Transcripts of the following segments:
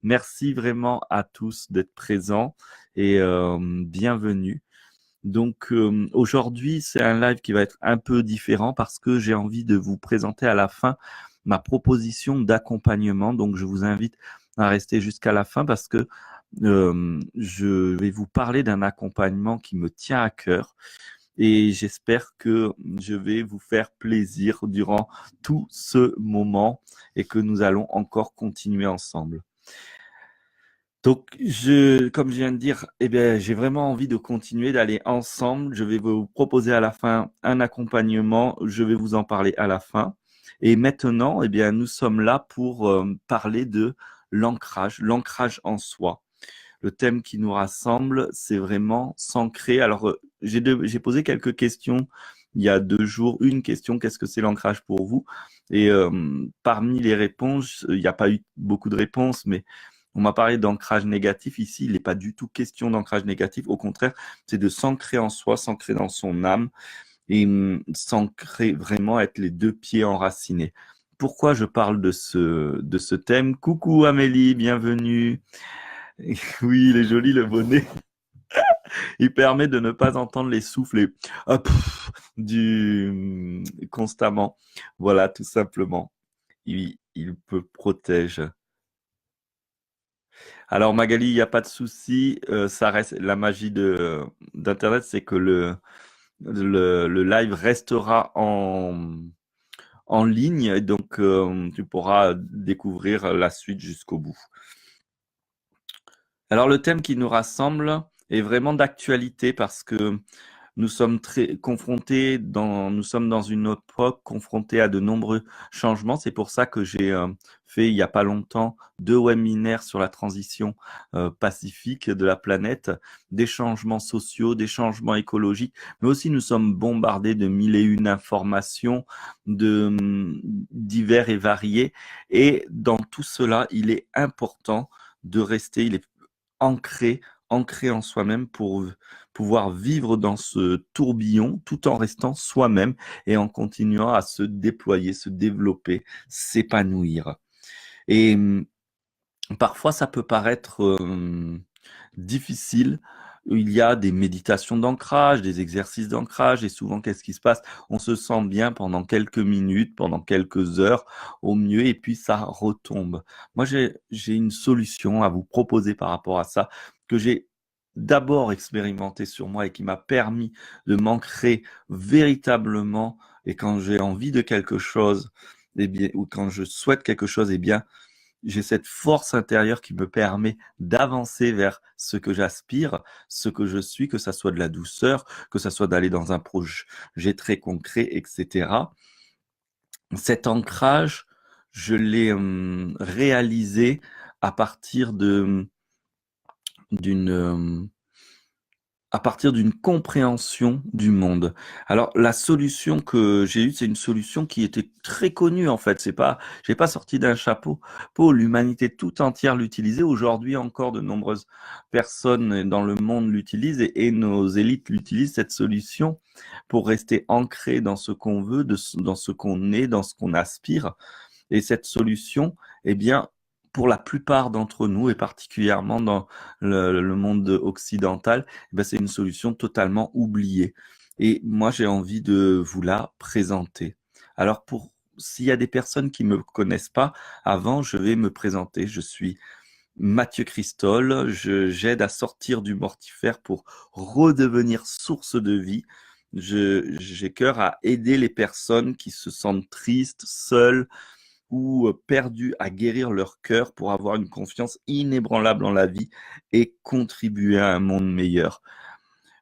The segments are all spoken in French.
Merci vraiment à tous d'être présents et bienvenue. Donc aujourd'hui, c'est un live qui va être un peu différent parce que j'ai envie de vous présenter à la fin ma proposition d'accompagnement. Donc je vous invite à rester jusqu'à la fin parce que je vais vous parler d'un accompagnement qui me tient à cœur et j'espère que je vais vous faire plaisir durant tout ce moment et que nous allons encore continuer ensemble. Donc, comme je viens de dire, eh bien, j'ai vraiment envie de continuer d'aller ensemble. Je vais vous proposer à la fin un accompagnement. Je vais vous en parler à la fin. Et maintenant, eh bien, nous sommes là pour parler de l'ancrage en soi. Le thème qui nous rassemble, c'est vraiment s'ancrer. Alors, j'ai posé quelques questions il y a 2 jours. Une question, qu'est-ce que c'est l'ancrage pour vous? Et parmi les réponses, il n'y a pas eu beaucoup de réponses, mais on m'a parlé d'ancrage négatif. Ici, il n'est pas du tout question d'ancrage négatif. Au contraire, c'est de s'ancrer en soi, s'ancrer dans son âme et s'ancrer vraiment, être les 2 pieds enracinés. Pourquoi je parle de ce thème? Coucou Amélie, bienvenue. Oui, il est joli le bonnet. Il permet de ne pas entendre les souffles et constamment. Voilà, tout simplement. Il peut protège. Alors Magali, il n'y a pas de souci. Ça reste la magie d'Internet, c'est que le live restera en ligne et donc tu pourras découvrir la suite jusqu'au bout. Alors le thème qui nous rassemble est vraiment d'actualité parce que nous sommes nous sommes dans une époque confrontés à de nombreux changements. C'est pour ça que j'ai fait il n'y a pas longtemps 2 webinaires sur la transition pacifique de la planète, des changements sociaux, des changements écologiques, mais aussi nous sommes bombardés de mille et une informations divers et variées. Et dans tout cela, il est important de rester, il est ancré en soi-même pour pouvoir vivre dans ce tourbillon tout en restant soi-même et en continuant à se déployer, se développer, s'épanouir. Et parfois, ça peut paraître difficile. Il y a des méditations d'ancrage, des exercices d'ancrage, et souvent, qu'est-ce qui se passe? On se sent bien pendant quelques minutes, pendant quelques heures au mieux, et puis ça retombe. Moi, j'ai une solution à vous proposer par rapport à ça, que j'ai d'abord expérimenté sur moi et qui m'a permis de m'ancrer véritablement. Et quand j'ai envie de quelque chose, eh bien, ou quand je souhaite quelque chose, eh bien, j'ai cette force intérieure qui me permet d'avancer vers ce que j'aspire, ce que je suis, que ça soit de la douceur, que ça soit d'aller dans un projet très concret, etc. Cet ancrage, je l'ai réalisé à partir d'une à partir d'une compréhension du monde. Alors, la solution que j'ai eue, c'est une solution qui était très connue, en fait. J'ai pas sorti d'un chapeau. L'humanité tout entière l'utilisait. Aujourd'hui, encore de nombreuses personnes dans le monde l'utilisent et nos élites l'utilisent, cette solution, pour rester ancré dans ce qu'on veut, dans ce qu'on est, dans ce qu'on aspire. Et cette solution, eh bien, pour la plupart d'entre nous, et particulièrement dans le monde occidental, eh bien, c'est une solution totalement oubliée. Et moi, j'ai envie de vous la présenter. Alors, s'il y a des personnes qui ne me connaissent pas, avant, je vais me présenter. Je suis Mathieu Christol. J'aide à sortir du mortifère pour redevenir source de vie. J'ai cœur à aider les personnes qui se sentent tristes, seules, ou perdus à guérir leur cœur pour avoir une confiance inébranlable en la vie et contribuer à un monde meilleur.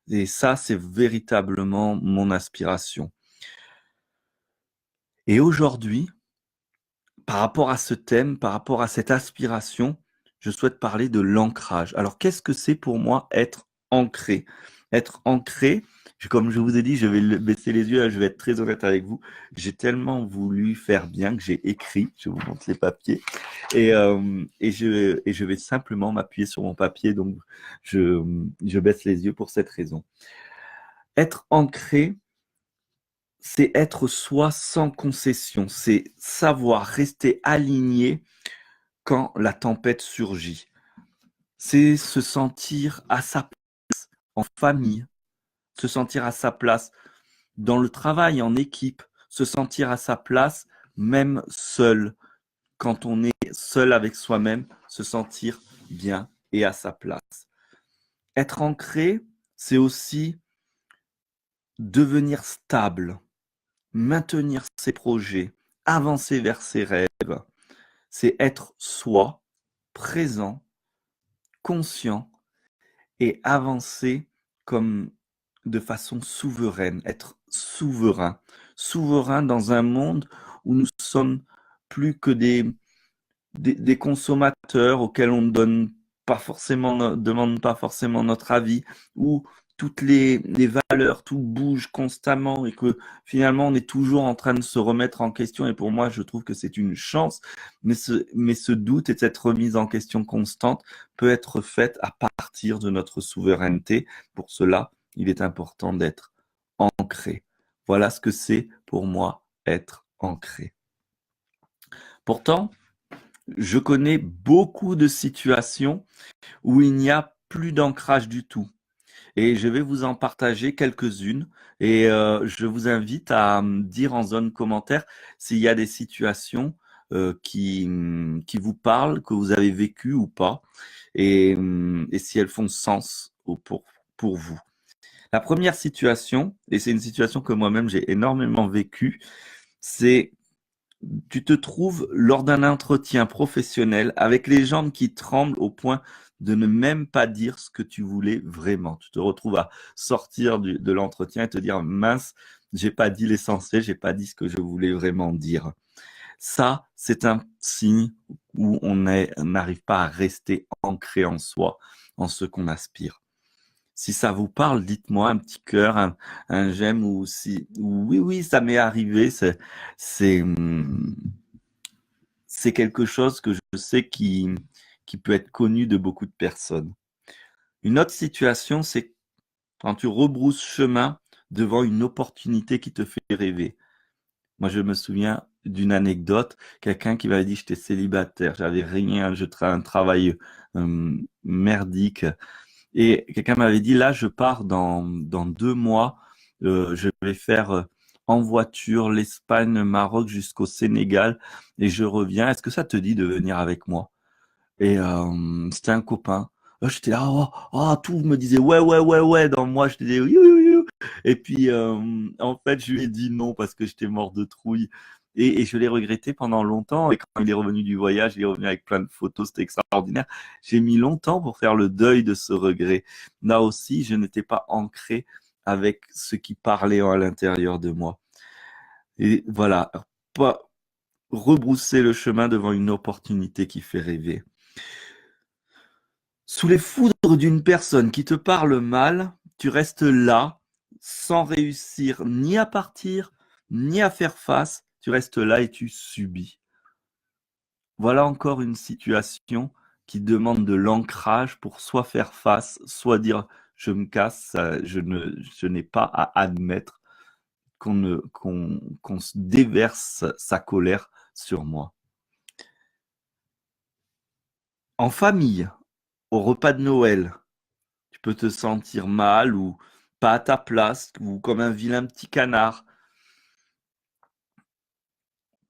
Et ça, c'est véritablement mon aspiration. Et aujourd'hui, par rapport à ce thème, par rapport à cette aspiration, je souhaite parler de l'ancrage. Alors, qu'est-ce que c'est pour moi être ancré? Être ancré, comme je vous ai dit, je vais baisser les yeux, là, je vais être très honnête avec vous. J'ai tellement voulu faire bien que j'ai écrit, je vous montre les papiers, et je vais simplement m'appuyer sur mon papier, donc je baisse les yeux pour cette raison. Être ancré, c'est être soi sans concession, c'est savoir rester aligné quand la tempête surgit. C'est se sentir à sa place en famille, se sentir à sa place dans le travail, en équipe, se sentir à sa place même seul. Quand on est seul avec soi-même, se sentir bien et à sa place. Être ancré, c'est aussi devenir stable, maintenir ses projets, avancer vers ses rêves. C'est être soi, présent, conscient et avancer comme de façon souveraine, être souverain. Souverain dans un monde où nous sommes plus que des consommateurs auxquels on ne donne pas forcément, demande pas forcément notre avis, où toutes les valeurs, tout bouge constamment et que finalement on est toujours en train de se remettre en question. Et pour moi, je trouve que c'est une chance, mais ce doute et cette remise en question constante peut être faite à partir de notre souveraineté. Pour cela, il est important d'être ancré. Voilà ce que c'est pour moi être ancré. Pourtant, je connais beaucoup de situations où il n'y a plus d'ancrage du tout. Et je vais vous en partager quelques-unes. Et je vous invite à me dire en zone commentaire s'il y a des situations qui vous parlent, que vous avez vécues ou pas, et si elles font sens pour vous. La première situation, et c'est une situation que moi-même j'ai énormément vécue, c'est tu te trouves lors d'un entretien professionnel avec les jambes qui tremblent au point de ne même pas dire ce que tu voulais vraiment. Tu te retrouves à sortir de l'entretien et te dire mince, j'ai pas dit l'essentiel, j'ai pas dit ce que je voulais vraiment dire. Ça, c'est un signe où on n'arrive pas à rester ancré en soi, en ce qu'on aspire. Si ça vous parle, dites-moi un petit cœur, un j'aime ou si oui, oui, ça m'est arrivé. C'est, c'est quelque chose que je sais qui peut être connu de beaucoup de personnes. Une autre situation, c'est quand tu rebrousses chemin devant une opportunité qui te fait rêver. Moi, je me souviens d'une anecdote, quelqu'un qui m'avait dit j'étais célibataire, j'avais rien, un travail merdique. Et quelqu'un m'avait dit, là, je pars dans 2 mois, je vais faire en voiture l'Espagne, Maroc jusqu'au Sénégal et je reviens. Est-ce que ça te dit de venir avec moi? Et c'était un copain. J'étais là, tout me disait ouais, ouais, ouais, ouais. Dans moi, je disais oui, oui, oui, oui. Et puis, en fait, je lui ai dit non parce que j'étais mort de trouille. Et je l'ai regretté pendant longtemps. Et quand il est revenu du voyage, il est revenu avec plein de photos, c'était extraordinaire. J'ai mis longtemps pour faire le deuil de ce regret. Là aussi, je n'étais pas ancré avec ce qui parlait à l'intérieur de moi. Et voilà, pas rebrousser le chemin devant une opportunité qui fait rêver. Sous les foudres d'une personne qui te parle mal, tu restes là, sans réussir ni à partir, ni à faire face. Tu restes là et tu subis. Voilà encore une situation qui demande de l'ancrage pour soit faire face, soit dire je me casse, je n'ai pas à admettre qu'on se déverse sa colère sur moi. En famille, au repas de Noël, tu peux te sentir mal ou pas à ta place ou comme un vilain petit canard.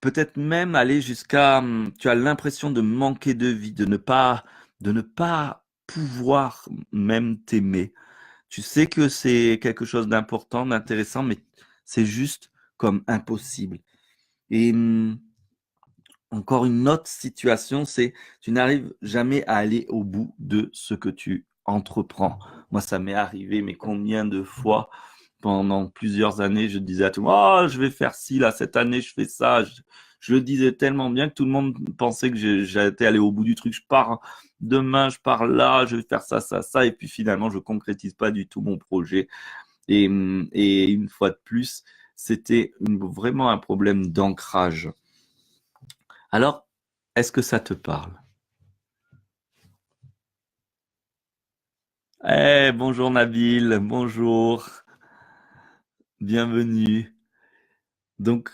Peut-être même aller jusqu'à, tu as l'impression de manquer de vie, de ne pas pouvoir même t'aimer. Tu sais que c'est quelque chose d'important, d'intéressant, mais c'est juste comme impossible. Et encore une autre situation, c'est tu n'arrives jamais à aller au bout de ce que tu entreprends. Moi, ça m'est arrivé, mais combien de fois pendant plusieurs années, je disais à tout le monde, oh, je vais faire ci, là, cette année, je fais ça. Je le disais tellement bien que tout le monde pensait que j'étais allé au bout du truc. Je pars demain, je pars là, je vais faire ça, ça, ça. Et puis finalement, je concrétise pas du tout mon projet. Et une fois de plus, c'était vraiment un problème d'ancrage. Alors, est-ce que ça te parle? Eh, bonjour Nabil, bonjour, bienvenue. Donc,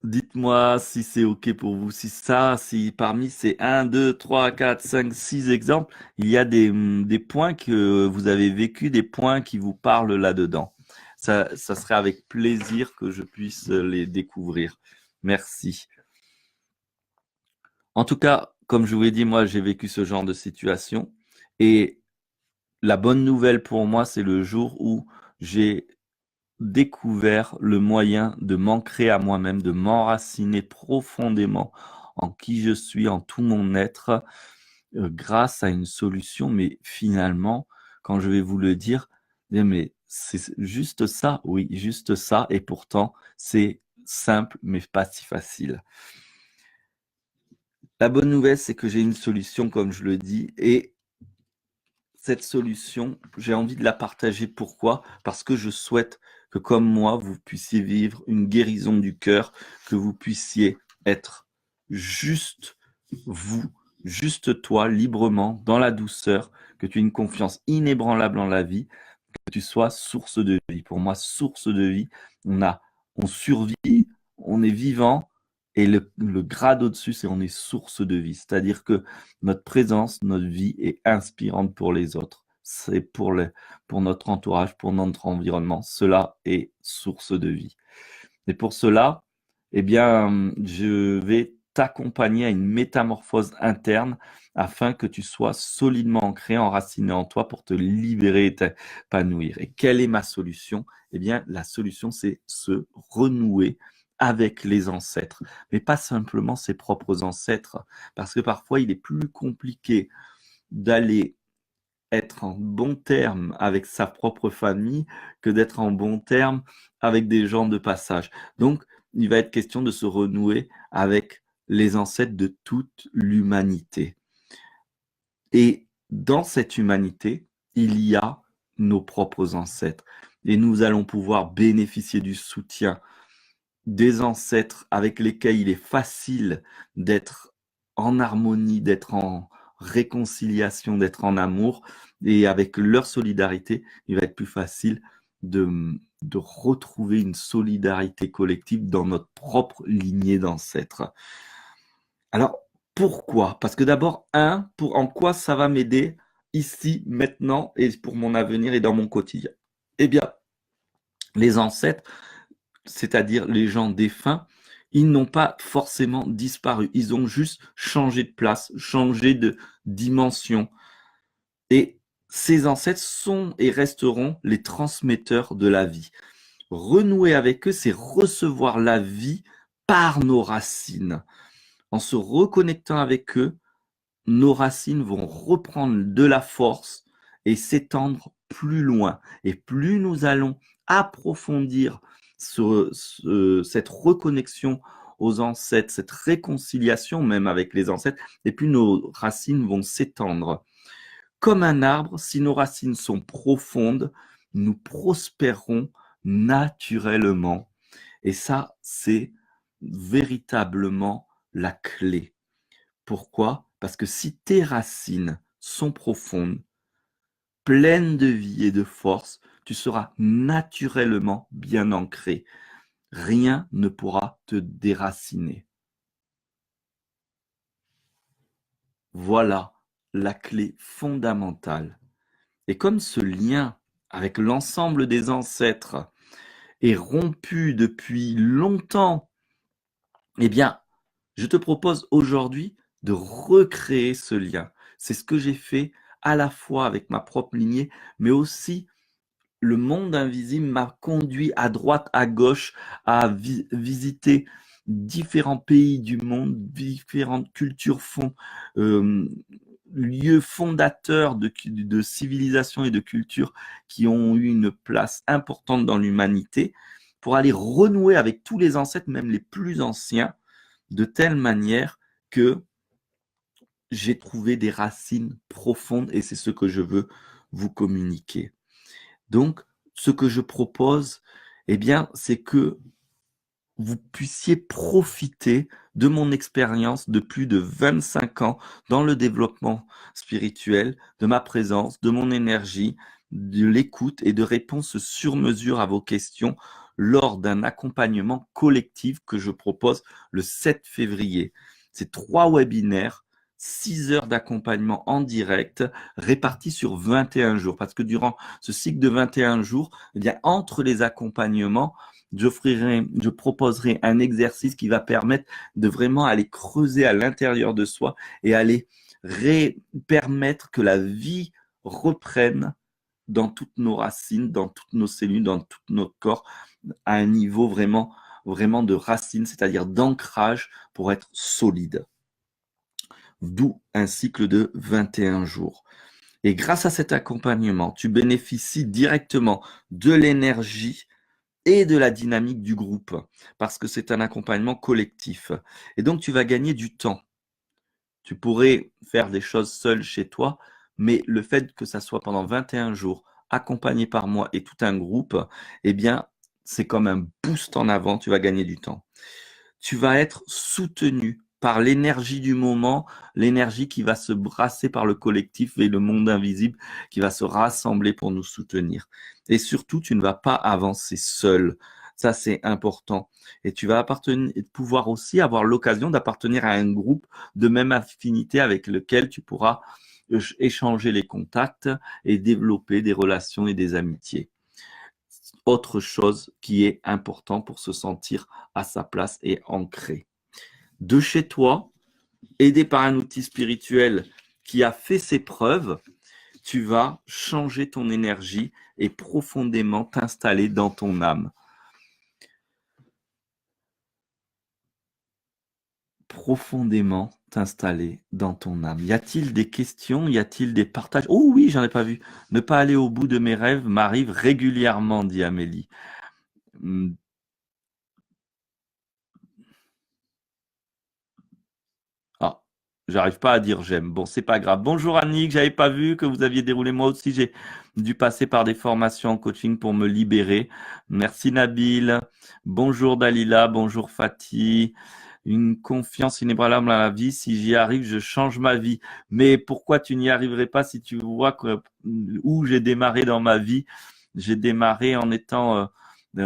Dites-moi si c'est OK pour vous. Si parmi ces 1, 2, 3, 4, 5, 6 exemples, il y a des points que vous avez vécu, des points qui vous parlent là-dedans. Ça serait avec plaisir que je puisse les découvrir. Merci. En tout cas, comme je vous l'ai dit, moi, j'ai vécu ce genre de situation. Et la bonne nouvelle pour moi, c'est le jour où j'ai découvert le moyen de m'ancrer à moi-même, de m'enraciner profondément en qui je suis, en tout mon être, grâce à une solution. Mais finalement, quand je vais vous le dire, mais c'est juste ça, oui, juste ça. Et pourtant, c'est simple, mais pas si facile. La bonne nouvelle, c'est que j'ai une solution, comme je le dis, et cette solution, j'ai envie de la partager. Pourquoi? Parce que je souhaite que, comme moi, vous puissiez vivre une guérison du cœur, que vous puissiez être juste vous, juste toi, librement, dans la douceur, que tu aies une confiance inébranlable en la vie, que tu sois source de vie. Pour moi, source de vie, on survit, on est vivant, et le grade au-dessus, c'est on est source de vie. C'est-à-dire que notre présence, notre vie est inspirante pour les autres. C'est pour notre entourage, pour notre environnement. Cela est source de vie. Et pour cela, eh bien, je vais t'accompagner à une métamorphose interne afin que tu sois solidement ancré, enraciné en toi pour te libérer et t'épanouir. Et quelle est ma solution? Eh bien, la solution, c'est se renouer avec les ancêtres, mais pas simplement ses propres ancêtres, parce que parfois, il est plus compliqué d'aller être en bon terme avec sa propre famille que d'être en bon terme avec des gens de passage. Donc, il va être question de se renouer avec les ancêtres de toute l'humanité. Et dans cette humanité, il y a nos propres ancêtres. Et nous allons pouvoir bénéficier du soutien des ancêtres avec lesquels il est facile d'être en harmonie, d'être en réconciliation, d'être en amour. Et avec leur solidarité, il va être plus facile de retrouver une solidarité collective dans notre propre lignée d'ancêtres. Alors, pourquoi? Parce que d'abord, en quoi ça va m'aider ici, maintenant, et pour mon avenir et dans mon quotidien? Eh bien, les ancêtres, c'est-à-dire les gens défunts, ils n'ont pas forcément disparu. Ils ont juste changé de place, changé de dimension. Et ces ancêtres sont et resteront les transmetteurs de la vie. Renouer avec eux, c'est recevoir la vie par nos racines. En se reconnectant avec eux, nos racines vont reprendre de la force et s'étendre plus loin. Et plus nous allons approfondir cette reconnexion aux ancêtres, cette réconciliation même avec les ancêtres, et plus nos racines vont s'étendre. Comme un arbre, si nos racines sont profondes, nous prospérons naturellement. Et ça, c'est véritablement la clé. Pourquoi? Parce que si tes racines sont profondes, pleines de vie et de force, tu seras naturellement bien ancré. Rien ne pourra te déraciner. Voilà la clé fondamentale. Et comme ce lien avec l'ensemble des ancêtres est rompu depuis longtemps, eh bien, je te propose aujourd'hui de recréer ce lien. C'est ce que j'ai fait à la fois avec ma propre lignée, mais aussi le monde invisible m'a conduit à droite, à gauche, à visiter différents pays du monde, différentes cultures euh, lieux fondateurs de civilisations et de cultures qui ont eu une place importante dans l'humanité, pour aller renouer avec tous les ancêtres, même les plus anciens, de telle manière que j'ai trouvé des racines profondes et c'est ce que je veux vous communiquer. Donc, ce que je propose, eh bien, c'est que vous puissiez profiter de mon expérience de plus de 25 ans dans le développement spirituel, de ma présence, de mon énergie, de l'écoute et de réponses sur mesure à vos questions lors d'un accompagnement collectif que je propose le 7 février. C'est 3 webinaires, 6 heures d'accompagnement en direct répartis sur 21 jours. Parce que durant ce cycle de 21 jours, eh bien, entre les accompagnements, je proposerai un exercice qui va permettre de vraiment aller creuser à l'intérieur de soi et aller permettre que la vie reprenne dans toutes nos racines, dans toutes nos cellules, dans tout notre corps, à un niveau vraiment, vraiment de racines, c'est-à-dire d'ancrage pour être solide. D'où un cycle de 21 jours. Et grâce à cet accompagnement, tu bénéficies directement de l'énergie et de la dynamique du groupe, parce que c'est un accompagnement collectif. Et donc, tu vas gagner du temps. Tu pourrais faire des choses seul chez toi, mais le fait que ça soit pendant 21 jours, accompagné par moi et tout un groupe, eh bien, c'est comme un boost en avant, tu vas gagner du temps. Tu vas être soutenu par l'énergie du moment, l'énergie qui va se brasser par le collectif et le monde invisible qui va se rassembler pour nous soutenir. Et surtout, tu ne vas pas avancer seul. Ça, c'est important. Et tu vas pouvoir aussi avoir l'occasion d'appartenir à un groupe de même affinité avec lequel tu pourras échanger les contacts et développer des relations et des amitiés. Autre chose qui est important pour se sentir à sa place et ancré. De chez toi, aidé par un outil spirituel qui a fait ses preuves, tu vas changer ton énergie et profondément t'installer dans ton âme. Profondément t'installer dans ton âme. Y a-t-il des questions? Y a-t-il des partages? Oh oui, j'en ai pas vu. Ne pas aller au bout de mes rêves m'arrive régulièrement, dit Amélie. Ah, j'arrive pas à dire j'aime. Bon, c'est pas grave. Bonjour Annick, j'avais pas vu que vous aviez déroulé. Moi aussi, j'ai dû passer par des formations en coaching pour me libérer. Merci Nabil. Bonjour Dalila, bonjour Fatih. Une confiance inébranlable à la vie. Si j'y arrive, je change ma vie. Mais pourquoi tu n'y arriverais pas si tu vois où j'ai démarré dans ma vie? J'ai démarré en étant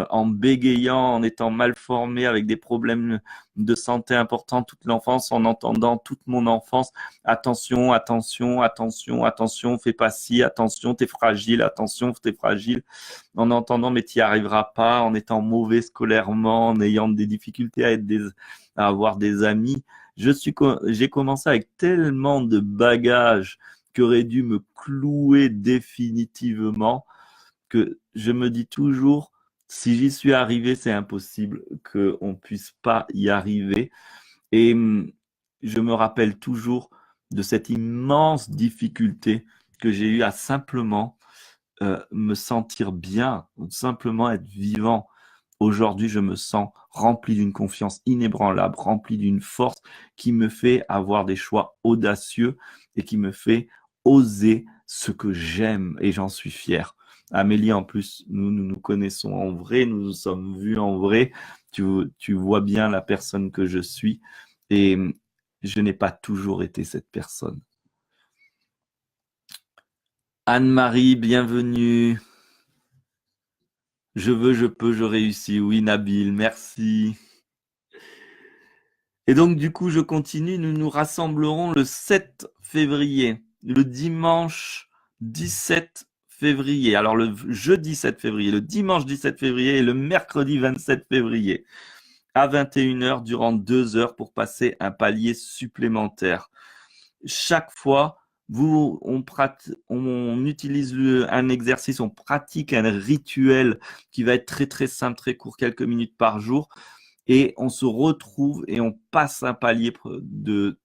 en bégayant, en étant mal formé, avec des problèmes de santé importants toute l'enfance, en entendant toute mon enfance, attention, attention, attention, attention, fais pas ci, attention, t'es fragile, attention, t'es fragile, en entendant mais t'y arriveras pas, en étant mauvais scolairement, en ayant des difficultés à avoir des amis. J'ai commencé avec tellement de bagages qui auraient dû me clouer définitivement que je me dis toujours, si j'y suis arrivé, c'est impossible qu'on ne puisse pas y arriver. Et je me rappelle toujours de cette immense difficulté que j'ai eu à simplement me sentir bien, simplement être vivant. Aujourd'hui, je me sens rempli d'une confiance inébranlable, rempli d'une force qui me fait avoir des choix audacieux et qui me fait oser ce que j'aime et j'en suis fier. Amélie, en plus, nous connaissons en vrai, nous nous sommes vus en vrai. Tu vois bien la personne que je suis et je n'ai pas toujours été cette personne. Anne-Marie, bienvenue. Je veux, je peux, je réussis. Oui, Nabil, merci. Et donc, du coup, je continue. Nous nous rassemblerons le 7 février, le dimanche 17 février. Alors, le jeudi 7 février, le dimanche 17 février et le mercredi 27 février à 21 h durant 2 heures pour passer un palier supplémentaire. Chaque fois, on utilise un exercice, on pratique un rituel qui va être très très simple, très court, quelques minutes par jour, et on se retrouve et on passe un palier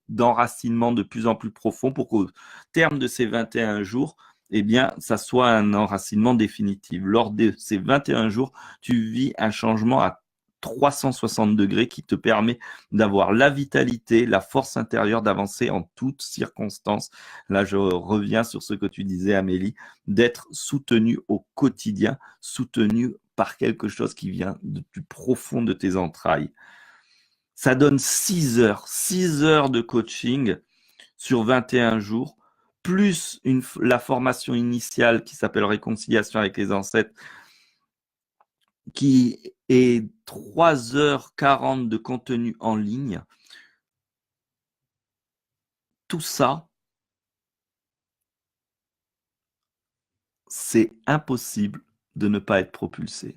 d'enracinement de plus en plus profond pour qu'au terme de ces 21 jours, eh bien, ça soit un enracinement définitif. Lors de ces 21 jours, tu vis un changement à 360 degrés qui te permet d'avoir la vitalité, la force intérieure d'avancer en toutes circonstances. Là, je reviens sur ce que tu disais, Amélie, d'être soutenu au quotidien, soutenu par quelque chose qui vient du plus profond de tes entrailles. Ça donne 6 heures de coaching sur 21 jours, plus la formation initiale qui s'appelle Réconciliation avec les ancêtres, qui est 3h40 de contenu en ligne. Tout ça, c'est impossible de ne pas être propulsé.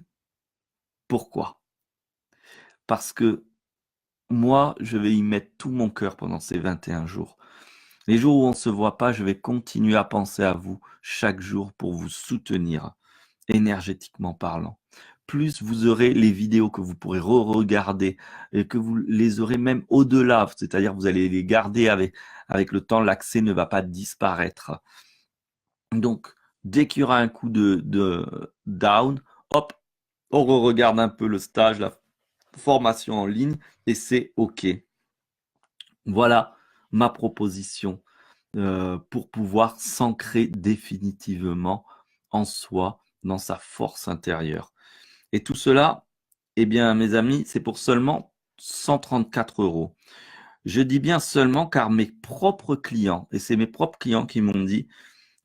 Pourquoi? Parce que moi, je vais y mettre tout mon cœur pendant ces 21 jours. Les jours où on ne se voit pas, je vais continuer à penser à vous chaque jour pour vous soutenir, énergétiquement parlant. Plus vous aurez les vidéos que vous pourrez re-regarder et que vous les aurez même au-delà, c'est-à-dire vous allez les garder avec le temps, l'accès ne va pas disparaître. Donc, dès qu'il y aura un coup de down, hop, on re-regarde un peu le stage, la formation en ligne et c'est OK. Voilà ma proposition pour pouvoir s'ancrer définitivement en soi, dans sa force intérieure. Et tout cela, eh bien, mes amis, c'est pour seulement 134 €. Je dis bien seulement car mes propres clients, et c'est mes propres clients qui m'ont dit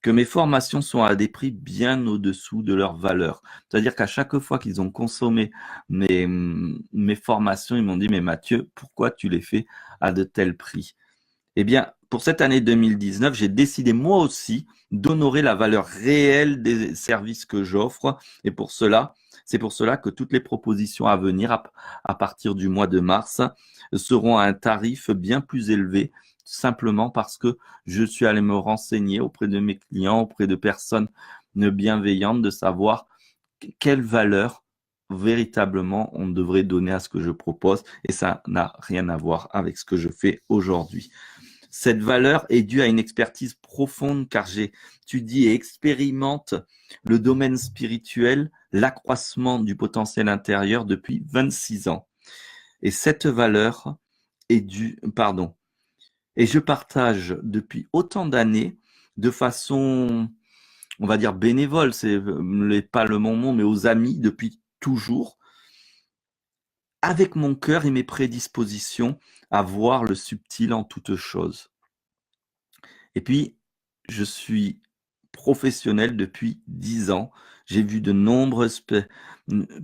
que mes formations sont à des prix bien au-dessous de leur valeur. C'est-à-dire qu'à chaque fois qu'ils ont consommé mes formations, ils m'ont dit, mais Mathieu, pourquoi tu les fais à de tels prix? Eh bien, pour cette année 2019, j'ai décidé moi aussi d'honorer la valeur réelle des services que j'offre. Et c'est pour cela que toutes les propositions à venir à partir du mois de mars seront à un tarif bien plus élevé, simplement parce que je suis allé me renseigner auprès de mes clients, auprès de personnes bienveillantes, de savoir quelle valeur véritablement on devrait donner à ce que je propose. Et ça n'a rien à voir avec ce que je fais aujourd'hui. Cette valeur est due à une expertise profonde car j'étudie et expérimente le domaine spirituel, l'accroissement du potentiel intérieur depuis 26 ans. Et cette valeur est due, pardon, et je partage depuis autant d'années de façon, on va dire bénévole, c'est pas le bon mot, mais aux amis depuis toujours, avec mon cœur et mes prédispositions à voir le subtil en toute chose. Et puis, je suis professionnel depuis 10 ans. J'ai vu de nombreuses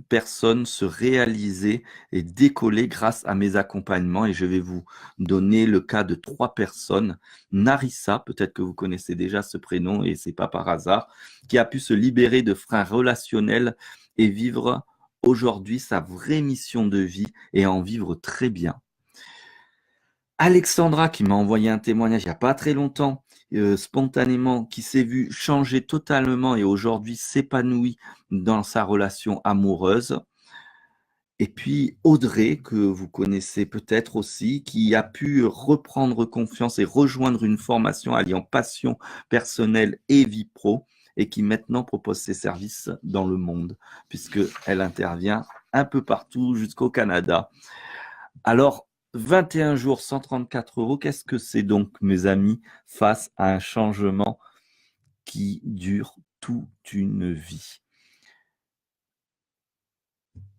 personnes se réaliser et décoller grâce à mes accompagnements et je vais vous donner le cas de 3 personnes. Narissa, peut-être que vous connaissez déjà ce prénom et c'est pas par hasard, qui a pu se libérer de freins relationnels et vivre aujourd'hui sa vraie mission de vie et en vivre très bien. Alexandra qui m'a envoyé un témoignage il n'y a pas très longtemps, spontanément, qui s'est vue changer totalement et aujourd'hui s'épanouit dans sa relation amoureuse. Et puis Audrey, que vous connaissez peut-être aussi, qui a pu reprendre confiance et rejoindre une formation alliant passion personnelle et vie pro et qui maintenant propose ses services dans le monde, puisqu'elle intervient un peu partout jusqu'au Canada. Alors, 21 jours, 134 €, qu'est-ce que c'est donc, mes amis, face à un changement qui dure toute une vie?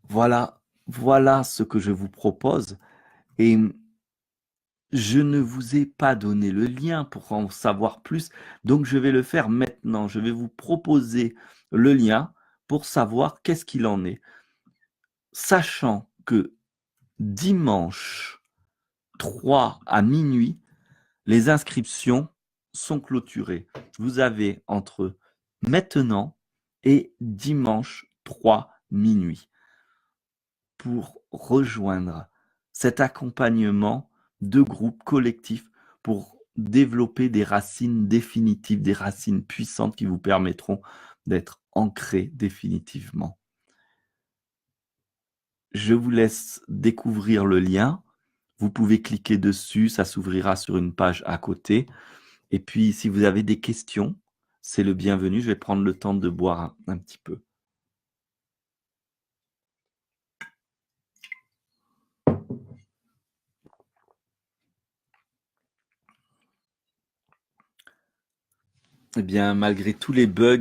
Voilà ce que je vous propose. Et je ne vous ai pas donné le lien pour en savoir plus, donc je vais le faire maintenant. Je vais vous proposer le lien pour savoir qu'est-ce qu'il en est. Sachant que dimanche 3 à minuit, les inscriptions sont clôturées. Vous avez entre maintenant et dimanche 3 minuit pour rejoindre cet accompagnement de groupe collectif pour développer des racines définitives, des racines puissantes qui vous permettront d'être ancrés définitivement. Je vous laisse découvrir le lien. Vous pouvez cliquer dessus, ça s'ouvrira sur une page à côté. Et puis, si vous avez des questions, c'est le bienvenu. Je vais prendre le temps de boire un petit peu. Eh bien, malgré tous les bugs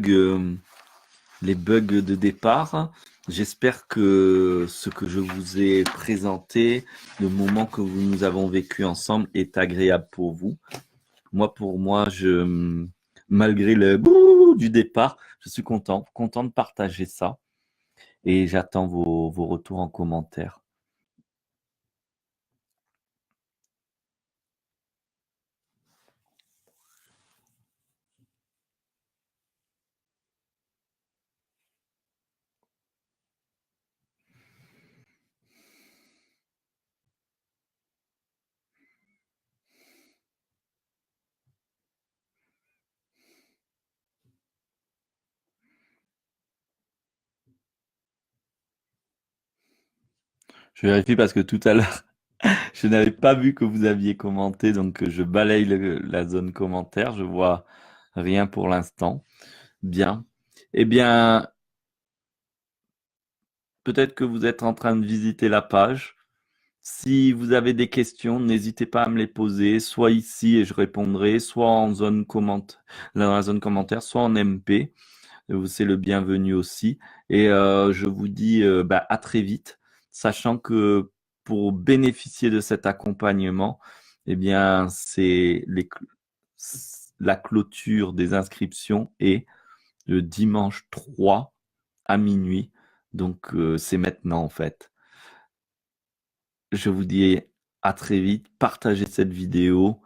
de départ, j'espère que ce que je vous ai présenté, le moment que nous avons vécu ensemble est agréable pour vous. Pour moi, malgré le bouh du départ, je suis content de partager ça. et j'attends vos retours en commentaire. Je vérifie parce que tout à l'heure, je n'avais pas vu que vous aviez commenté, donc je balaye la zone commentaire. Je vois rien pour l'instant. Bien. Eh bien, peut-être que vous êtes en train de visiter la page. Si vous avez des questions, n'hésitez pas à me les poser, soit ici et je répondrai, soit en zone dans la zone commentaire, soit en MP. C'est le bienvenu aussi. Et je vous dis bah, à très vite, sachant que pour bénéficier de cet accompagnement, eh bien, la clôture des inscriptions est le dimanche 3 à minuit. Donc, c'est maintenant en fait. Je vous dis à très vite, partagez cette vidéo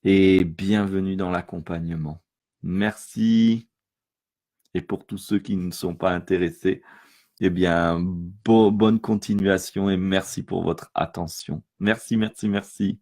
et bienvenue dans l'accompagnement. Merci. Et pour tous ceux qui ne sont pas intéressés, eh bien, bonne continuation et merci pour votre attention. Merci, merci, merci.